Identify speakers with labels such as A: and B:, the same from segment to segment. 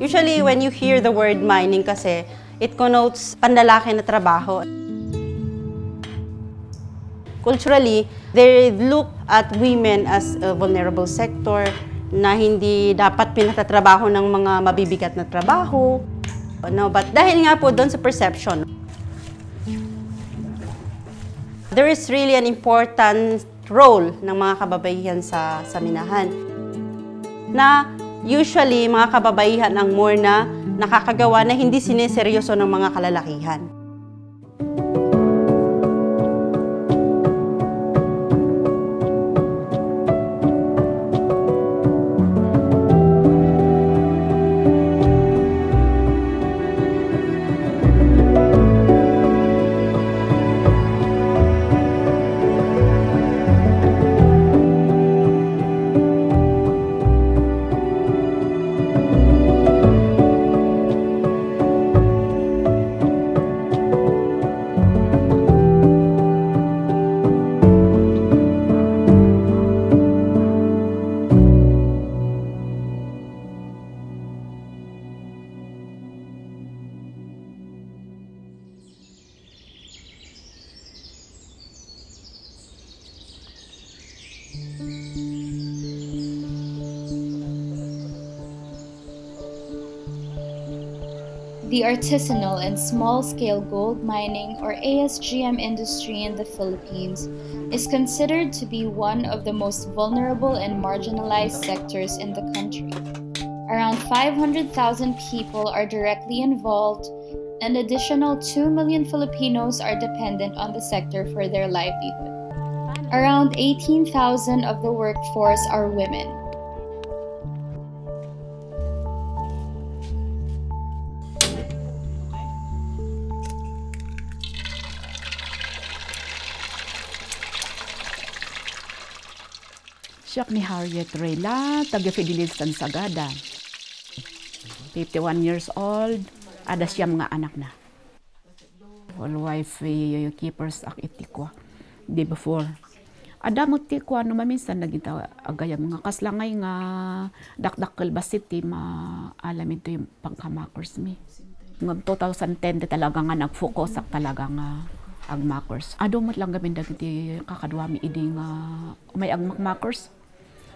A: Usually, when you hear the word mining kasi, it connotes panlalaki na trabaho. Culturally, they look at women as a vulnerable sector na hindi dapat pinatatrabaho ng mga mabibigat na trabaho. No, but dahil nga po doon sa perception, there is really an important role ng mga kababaihan sa minahan. Na usually, mga kababaihan ang more na nakakagawa na hindi sineseryoso ng mga kalalakihan.
B: The artisanal and small-scale gold mining, or ASGM industry in the Philippines, is considered to be one of the most vulnerable and marginalized sectors in the country. Around 500,000 people are directly involved, and additional 2 million Filipinos are dependent on the sector for their livelihood. Around 18,000 of the workforce are women.
C: Siya ni Harriet Reyla, taga-Fidelis San Sagada. 51 years old, ada siya mga anak na. All wife keepers ak itikwa. Day before. Ada mo tikwa no maminsan nagita agaya mga kaslangay nga dakdakkel basiti alam ito yung pangkamakers mi. Ngam 2010 talaga nga nag-focus ak talaga nga agmakers. Ado mo lang gamin dagiti kakadwami idi nga may agmakmakers.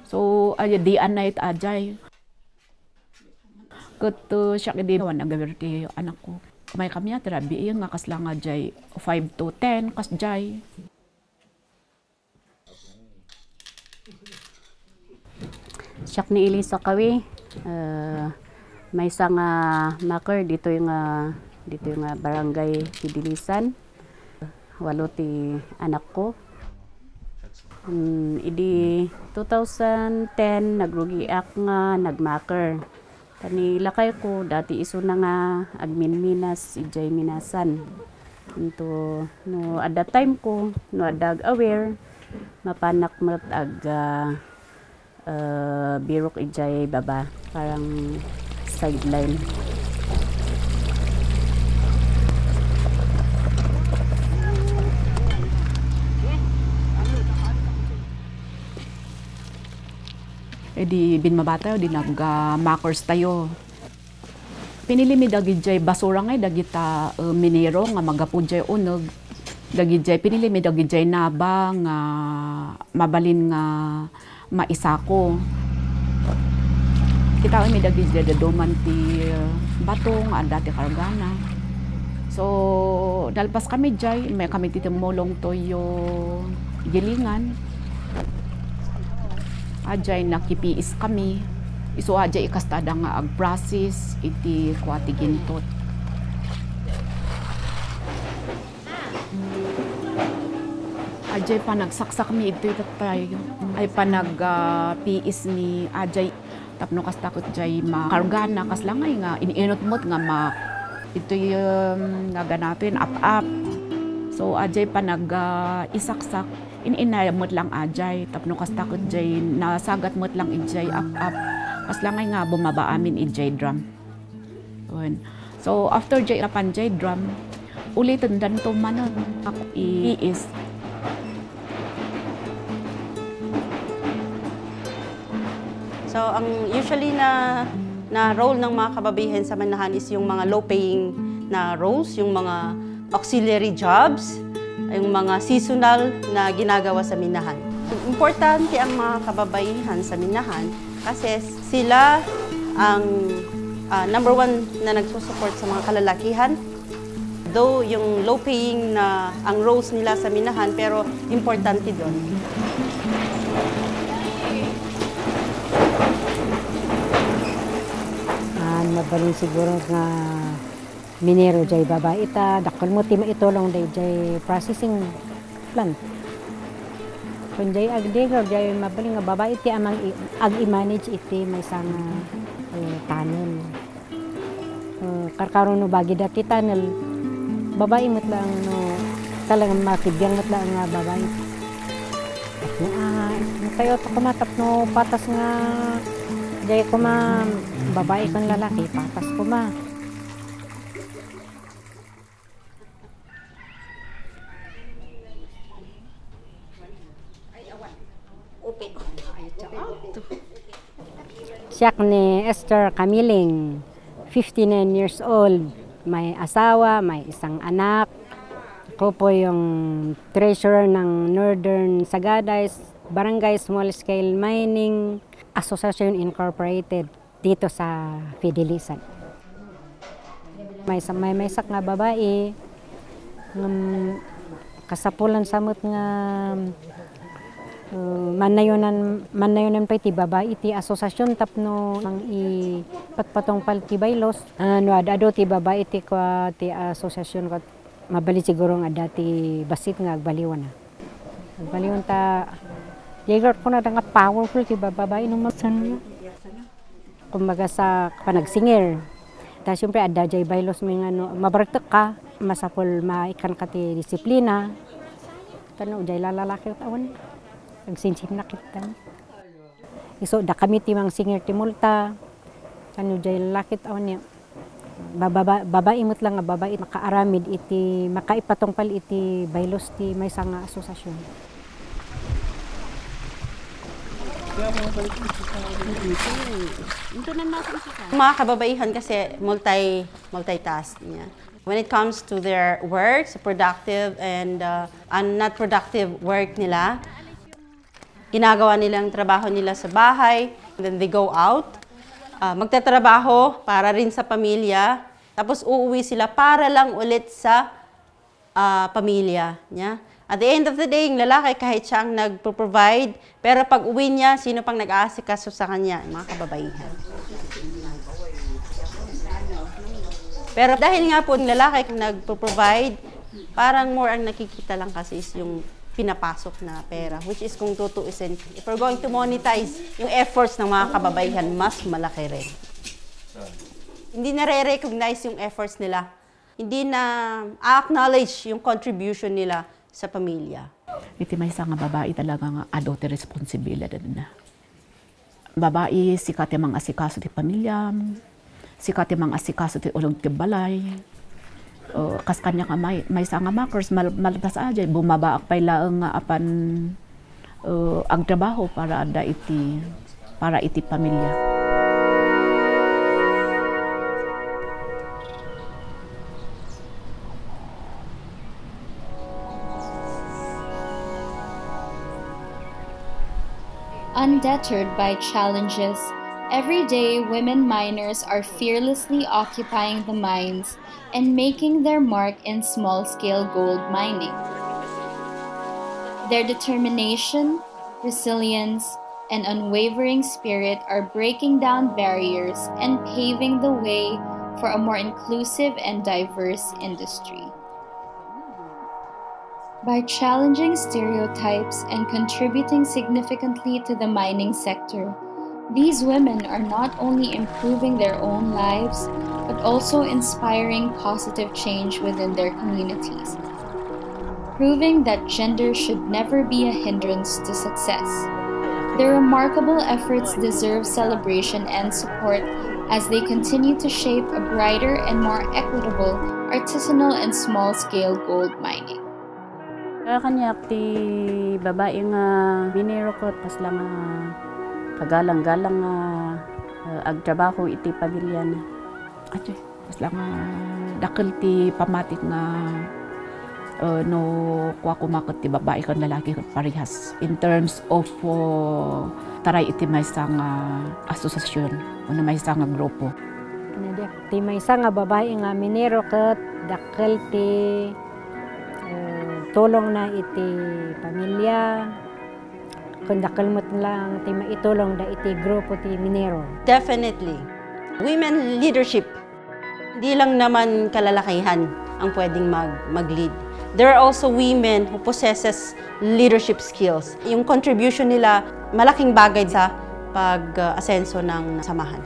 C: So, di anay ajay. Kuto siya kadi wan agawirti anak ko. May kami terabi nga kaslang ajay 5 to 10 kasjay.
D: Siya ni Elisa Kawi. May isang maker dito yung barangay Pidilisan. Walo ti anak ko. Idi 2010 nagrugiak nga nagmaker. Tani lakay ko dati iso na nga agminminas ijay minasan. Ito no at that time ko no adag aware mapanak mat ag birok ijay baba parang sideline.
C: Di binmabata di nag-makers tayo. Pinili mi dagijay basura ngay dagita minero nga magapudjay unog. Dagijay pinili mi dagijay naba nga mabalin nga maisako. Kita mi dagijay dadoman ti batong dati kargana. So dalpas kami jay may kami titimulong toyo gilingan. Ajay nakipiis kami. Iso ajay ikastada nga ag-process iti kwati gintot. Ajay panagsaksak mi ito tayo. Ay panag-piis mi ajay tapno kas takot jay makargana kas langay nga iniinot mo't nga ito yung naganapin up-up. So ajay panag-isaksak ininayamot lang ajay tapno kas takot jay nasagat mot lang ijay up kas langay nga bumaba amin ijay drum. So after jay rapan jay drum ulitin dan to manon ako iis
A: So, ang usually na role ng mga kababaihan sa manahan is yung mga low-paying na roles, yung mga auxiliary jobs, yung mga seasonal na ginagawa sa minahan. Importante ang mga kababaihan sa minahan kasi sila ang number one na nagsusupport sa mga kalalakihan. Though yung low-paying na ang roles nila sa minahan, pero importante doon.
E: Mabalin siguro nga minero jay babae ita, dakol mo ti maitulong day jay processing plant. Kung jay agdegag jay mabalin nga babae ti amang ag-manage iti may sanga tunnel. Karkaron no bagi dati tunnel, babae mo't lang no talagang makibiyang mo't lang nga babae. Tayo to kumatap no patas nga jay ko ma babae kang lalaki, patas ko ma. Siya ni Esther Camiling, 59 years old, may asawa, may isang anak. Ako po yung treasurer ng Northern Sagaday Barangay Small Scale Mining Association Incorporated dito sa Fidelisan. May sak nga babae, kasapulan samot nga manayonan pa iti babae iti asosasyon tapno ang ipatpatong pal ti baylos. No adado ti babae ti kwa ti asosasyon ko mabali siguro nga dati basit nga agbaliwan na. Agbaliwan ta Yegar ko na nga powerful ti babae nung magsan. Kumbaga sa panagsinger. Ta syempre adda jay baylos may ano mabartek ka, masapol maikan ka ti disiplina. Tano jay lalaki tawan. Nagsinsim na kita. Iso da kami ti mang singer ti multa. Tano jay lalaki tawan niya. Babae mo't lang nga babae makaaramid iti makaipatongpal iti baylos ti may sanga asosasyon.
A: Mga kababaihan kasi multitask niya. When it comes to their work, sa productive and not productive work nila, ginagawa nilang trabaho nila sa bahay, then they go out, magtatrabaho para rin sa pamilya, tapos uuwi sila para lang ulit sa pamilya niya. At the end of the day, yung lalaki kahit siya ang nagpo-provide, pero pag uwi niya, sino pang nag-aasikaso sa kanya? Mga kababaihan. Pero dahil nga po yung lalaki nagpo-provide, parang more ang nakikita lang kasi is yung pinapasok na pera, which is kung tutuusin, if we're going to monetize yung efforts ng mga kababaihan, mas malaki rin. Hindi na re-recognize yung efforts nila. Hindi na acknowledge yung contribution nila sa pamilya.
C: Iti may nga babae talaga nga adult responsibilidad na. Babae, sikat yung mga asikaso ti pamilya, sikat yung mga asikaso ti ulong ti balay. Kas kanya ka may nga makers, malabas ajay, bumabaak pay laang nga apan ang trabaho para iti pamilya.
B: Undeterred by challenges, every day women miners are fearlessly occupying the mines and making their mark in small-scale gold mining. Their determination, resilience, and unwavering spirit are breaking down barriers and paving the way for a more inclusive and diverse industry. By challenging stereotypes and contributing significantly to the mining sector, these women are not only improving their own lives, but also inspiring positive change within their communities, proving that gender should never be a hindrance to success. Their remarkable efforts deserve celebration and support as they continue to shape a brighter and more equitable artisanal and small-scale gold mining.
D: Kanyak ti babae nga biniro ko, tas lang kagalang-galang nga agtrabaho iti pamilya na.
C: Ajay, mas lang dakil ti pamatik nga no kuha kumakot ti babae kan lalaki kan parehas. In terms of taray iti may isang asosasyon o na may isang grupo.
E: Ti may isang babae nga minero kat dakil ti tulong na iti pamilya. Kung dakil mo lang ti maitulong da iti grupo ti minero.
A: Definitely. Women leadership. Hindi lang naman kalalakihan ang pwedeng mag-lead. There are also women who possesses leadership skills. Yung contribution nila, malaking bagay sa pag-asenso ng samahan.